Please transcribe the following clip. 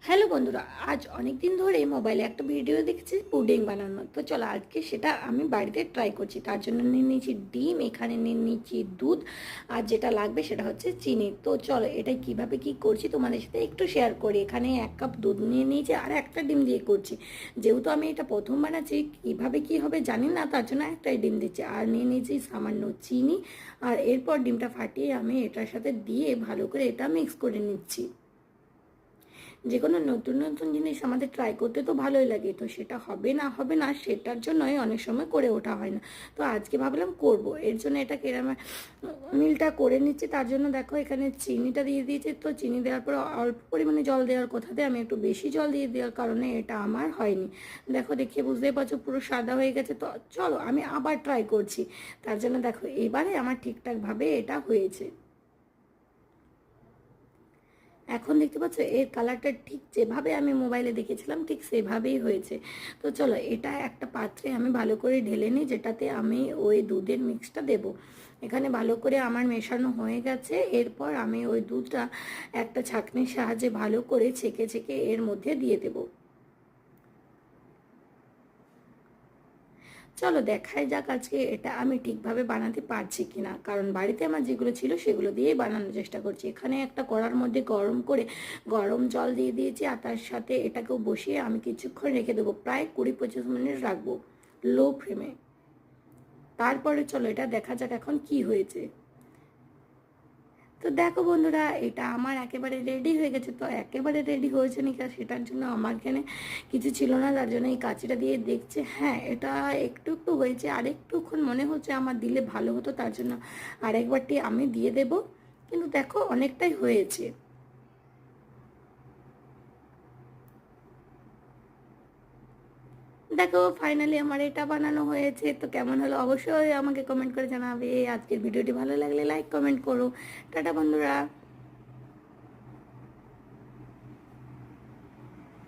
Hello বন্ধুরা, আজ অনেক দিন ধরে মোবাইলে একটা ভিডিও দেখেছি পুডিং বানানো। তো চলো আজকে সেটা আমি বাড়িতে ট্রাই করছি। তার জন্য নিয়ে নিয়েছি ডিম, এখানে নিয়ে নিয়েছি দুধ, আর যেটা লাগবে সেটা হচ্ছে চিনি। তো চলো এটা কিভাবে কি করছি তোমাদের সাথে একটু শেয়ার করি। এখানে 1 কাপ দুধ নিয়ে নিয়েছি আর একটা ডিম দিয়ে করছি। যেহেতু আমি এটা প্রথম বানাচ্ছি, কিভাবে কি হবে জানি না, তার জন্য একটাই ডিম দিচ্ছি। আর নিয়ে নিয়েছি সামান্য চিনি, আর এরপর ডিমটা ফাটিয়ে আমি এটার সাথে দিয়ে ভালো করে এটা মিক্স করে নিচ্ছি। যে কোনো নতুন নতুন জিনিস আমাদের ট্রাই করতে তো ভালোই লাগে, তো সেটা হবে না হবে না সেটার জন্যই অনেক সময় করে ওঠা হয় না। তো আজকে ভাবলাম করব, এর জন্য এটা কেরামে মিলটা করে নিচ্ছি। তার জন্য দেখো এখানে চিনিটা দিয়ে দিয়েছি। তো চিনি দেওয়ার পর অল্প পরিমাণে জল দেওয়ার কথাতে আমি একটু বেশি জল দিয়ে দেওয়ার কারণে এটা আমার হয়নি। দেখো দেখিয়ে বুঝতেই পারছো পুরো সাদা হয়ে গেছে। তো চলো আমি আবার ট্রাই করছি। তার জন্য দেখো এবারে আমার ঠিকঠাকভাবে এটা হয়েছে। এখন দেখতে পাচ্ছ এর কালারটা ঠিক যেভাবে আমি মোবাইলে দেখেছিলাম ঠিক সেভাবেই হয়েছে। তো চলো এটা একটা পাত্রে আমি ভালো করে ঢেলে নিই, যেটাতে আমি ওই দুধের মিক্সটা দেব। এখানে ভালো করে আমার মেশানো হয়ে গেছে। এরপর আমি ওই দুধটা একটা ছাঁকনির সাহায্যে ভালো করে ছেঁকে ছেঁকে এর মধ্যে দিয়ে দেবো। চলো দেখাই যাক আজকে এটা আমি ঠিকভাবে বানাতে পারছি কিনা, কারণ বাড়িতে আমার যেগুলো ছিল সেগুলো দিয়েই বানানোর চেষ্টা করছি। এখানে একটা কড়ার মধ্যে গরম করে গরম জল দিয়ে দিয়েছি, আর তার সাথে এটাকেও বসিয়ে আমি কিছুক্ষণ রেখে দেবো, প্রায় 20-25 মিনিট রাখবো লো ফ্লেমে। তারপরে চলো এটা দেখা যাক এখন কি হয়েছে। তো দেখো বন্ধুরা, এটা আমার একেবারে রেডি হয়ে গেছে। তো একেবারে রেডি হয়েছে নাকি সেটার জন্য আমার এখানে কিছু ছিল না, তার জন্য এই কাঁচিটা দিয়ে দেখছে। হ্যাঁ, এটা একটু একটু হয়েছে, আর একটুক্ষণ মনে হচ্ছে আমার দিলে ভালো হতো, তার জন্য আরেকবারটি আমি দিয়ে দেব। কিন্তু দেখো অনেকটাই হয়েছে। দেখো ফাইনালি আমার এটা বানানো হয়েছে। তো কেমন হলো অবশ্যই আমাকে কমেন্ট করে জানাবে। আজকের ভিডিওটি ভালো লাগলে লাইক কমেন্ট করো। টাটা বন্ধুরা।